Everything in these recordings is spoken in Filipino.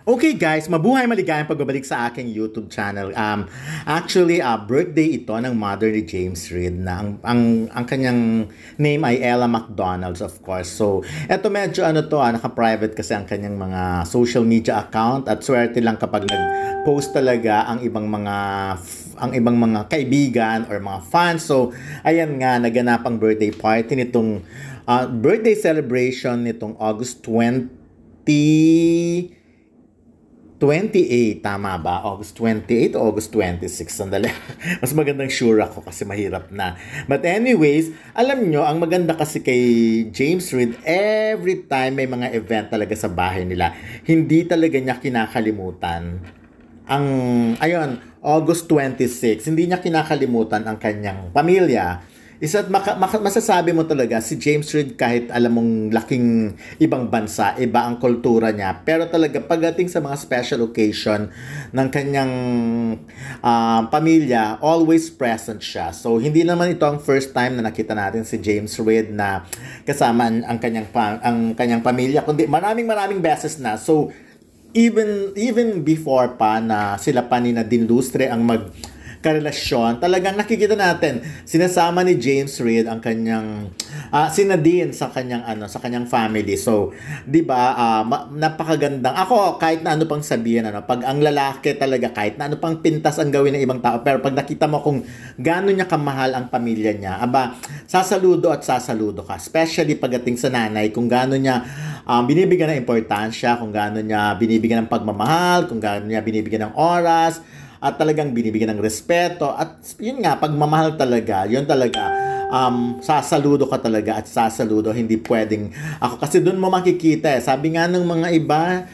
Okay guys, mabuhay maligayang pagbabalik sa aking YouTube channel. Actually, birthday ito ng mother ni James Reid na ang kanyang name ay Ella McDonald's, of course. So, eto medyo naka-private kasi ang kanyang mga social media account at swerte lang kapag nag-post talaga ang ibang mga kaibigan or mga fans. So, ayan nga, naganap ang birthday party nitong birthday celebration nitong August 28, tama ba? August 28 o August 26? Sandali. Mas magandang sure ako kasi mahirap na. But anyways, alam nyo, ang maganda kasi kay James Reid, every time may mga event talaga sa bahay nila, hindi talaga niya kinakalimutan. Ayun, August 26, hindi niya kinakalimutan ang kanyang pamilya. Isa't masasabi mo talaga si James Reid, kahit alam mong laking ibang bansa, iba ang kultura niya, pero talaga pagdating sa mga special occasion ng kanyang pamilya, always present siya. So hindi naman ito ang first time na nakita natin si James Reid na kasama ang kanyang pamilya, kundi maraming beses na. So even before pa na sila pa ni Nadine Lustre ang karelasyon, talagang nakikita natin sinasama ni James Reid ang kanyang si Nadine sa kanyang family. So, 'di ba, napakagandang. Ako kahit na ano pang sabihin pag ang lalaki talaga kahit na ano pang pintas ang gawin ng ibang tao, pero pag nakita mo kung gaano niya kamahal ang pamilya niya, sasaludo at sasaludo ka. Especially pagdating sa nanay, kung gaano niya binibigyan ng importansya, kung gaano niya binibigyan ng pagmamahal, kung gaano niya binibigyan ng oras, at talagang binibigyan ng respeto, at yun nga, pagmamahal talaga, yun talaga, sasaludo ka talaga at sasaludo, hindi pwedeng ako, kasi doon mo makikita sabi nga ng mga iba,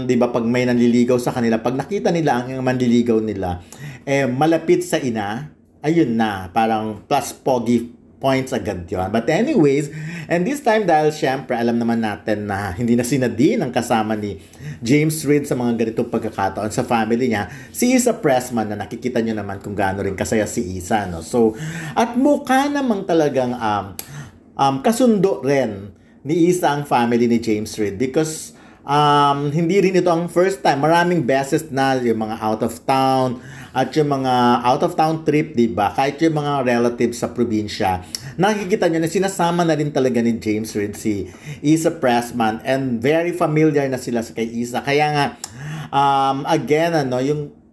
di ba, pag may nanliligaw sa kanila, pag nakita nila ang manliligaw nila malapit sa ina, ayun na, parang plus pogi points agad yun. But anyways, and this time dahil syempre alam naman natin na hindi na si Nadine ang kasama ni James Reid sa mga ganitong pagkakataon sa family niya, si Isa Pressman, na nakikita nyo naman kung gaano rin kasaya si Isa, no? So, at mukha namang talagang kasundo rin ni Isa ang family ni James Reid, because hindi rin ito ang first time. Maraming beses na yung mga out of town at yung mga out of town trip, diba? Kahit yung mga relatives sa probinsya, nakikita nyo na sinasama na rin talaga ni James Reid si Isa Pressman, and very familiar na sila kay Isa. Kaya nga, again,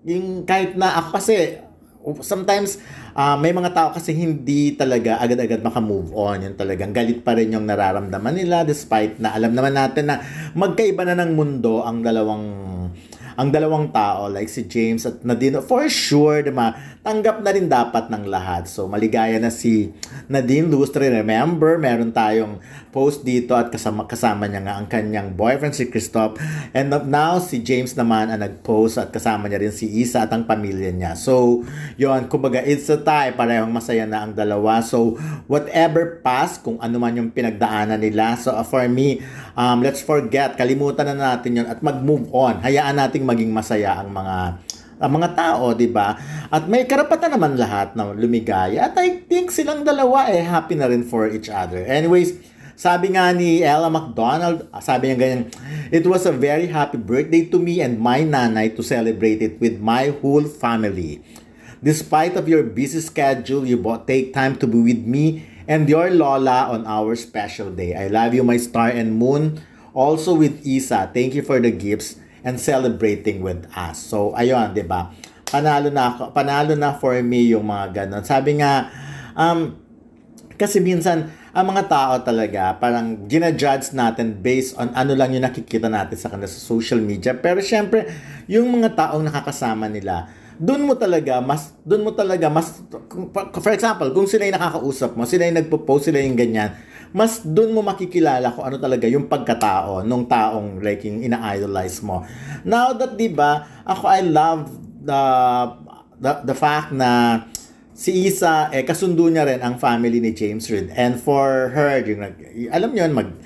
yung kahit na ako kasi, sometimes, may mga tao kasi hindi talaga agad-agad makamove on. Yung talagang galit pa rin yung nararamdaman nila, despite na alam naman natin na magkaiba na ng mundo ang dalawang tao, like si James at Nadine. For sure, diba, tanggap na rin dapat ng lahat. So, maligaya na si Nadine Lustre. Remember, meron tayong post dito at kasama niya nga ang kanyang boyfriend, si Christoph. And now, si James naman ang nag-post at kasama niya rin si Isa at ang pamilya niya. So, yun, kumbaga, it's a tie. Parehong masaya na ang dalawa. So, whatever past, kung ano man yung pinagdaanan nila. So, for me, let's forget, kalimutan na natin yun at mag-move on. Hayaan nating maging masaya ang mga tao, 'di ba? At may karapatan naman lahat na lumigaya. At I think silang dalawa happy na rin for each other. Anyways, sabi nga ni Ella McDonald, sabi niya ganyan, "It was a very happy birthday to me and my nanay to celebrate it with my whole family. Despite of your busy schedule, you both take time to be with me and your lola on our special day. I love you, my star and moon. Also with Isa, thank you for the gifts and celebrating with us." So, ayun, 'di ba? Panalo na for me yung mga ganun. Sabi nga, kasi minsan ang mga tao talaga parang ginajudge natin based on ano lang yung nakikita natin sa kanila sa social media. Pero syempre, yung mga taong nakakasama nila, doon mo talaga mas for example, kung sila yung nakakausap mo, sila yung nagpo-post, sila yung ganyan, mas doon mo makikilala kung ano talaga yung pagkatao nung taong like yung ina-idolize mo. Now that, diba, ako, I love the fact na si Isa, kasundo niya rin ang family ni James Reid. And for her, yung, alam niyo yun,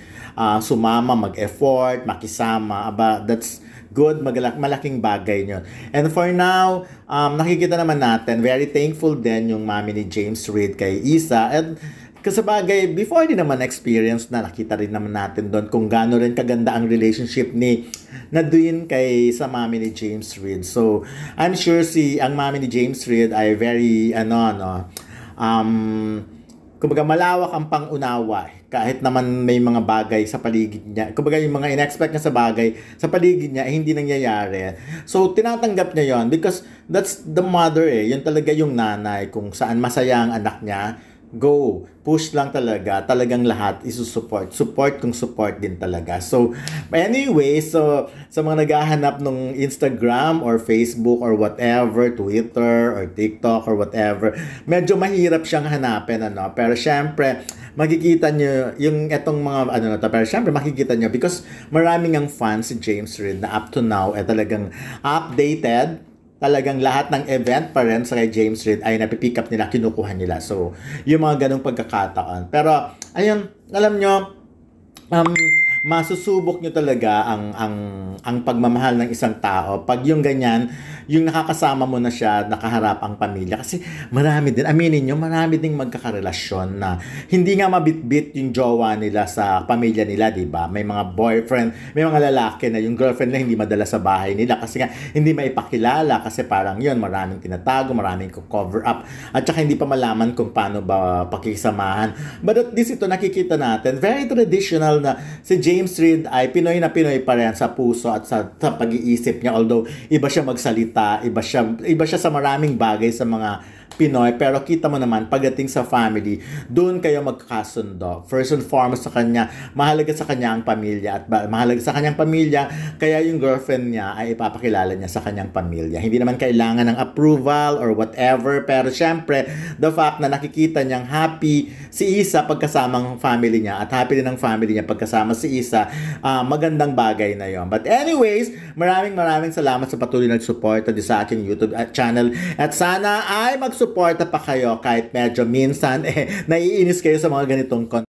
sumama, mag-effort, makisama, that's good, malaking bagay yun. And for now, nakikita naman natin, very thankful din yung mami ni James Reid kay Isa. And Kasi bagay, before din naman experience na nakita rin naman natin doon kung gaano rin kaganda ang relationship ni Nadine kay sa mami ni James Reid. So, I'm sure ang mami ni James Reid ay very, kumbaga malawak ang pangunawa kahit naman may mga bagay sa paligid niya. Kumbaga yung mga in-expect niya sa bagay sa paligid niya hindi nangyayari. So tinatanggap niya yon because that's the mother Yun talaga yung nanay kung saan masaya ang anak niya. Go. Push lang talaga. Talagang lahat isusupport. Support kung support din talaga. So, anyway, so sa mga naghahanap ng Instagram or Facebook or whatever, Twitter or TikTok or whatever, medyo mahirap siyang hanapin, Pero syempre, makikita nyo yung etong mga pero syempre makikita nyo because maraming ang fans si James Reid na up to now talagang updated. Talagang lahat ng event pa rin sa kay James Reid ay napipick up nila, kinukuha nila. So, yung mga ganong pagkakataon. Pero, ayun, alam nyo, masusubok nyo talaga ang pagmamahal ng isang tao. Pag yung ganyan, yung nakakasama mo na siya, nakaharap ang pamilya. Kasi marami din, aminin nyo, marami ding magkakarelasyon na hindi nga mabitbit yung jowa nila sa pamilya nila, di ba? May mga boyfriend, may mga lalaki na yung girlfriend na hindi madala sa bahay nila kasi nga hindi maipakilala kasi parang yun, maraming tinatago, maraming cover up at saka hindi pa malaman kung paano ba pakisamahan. But at least ito nakikita natin, very traditional na si James Reid ay Pinoy na Pinoy pa rin sa puso at sa pag-iisip niya. Although iba siya magsalita, iba siya sa maraming bagay sa mga Pinoy, pero kita mo naman pagdating sa family, doon kayo magkakasundo. First and foremost sa kanya, mahalaga sa kanya ang pamilya at mahalaga sa kanyang pamilya, kaya yung girlfriend niya ay ipapakilala niya sa kanyang pamilya. Hindi naman kailangan ng approval or whatever, pero syempre, the fact na nakikita niyang happy si Isa pagkasamang family niya at happy din ang family niya pagkasama si Isa, magandang bagay na yon. But anyways, maraming salamat sa patuloy na suporta sa aking YouTube channel at sana ay magsuporta pa kayo kahit medyo minsan naiinis kayo sa mga ganitong content.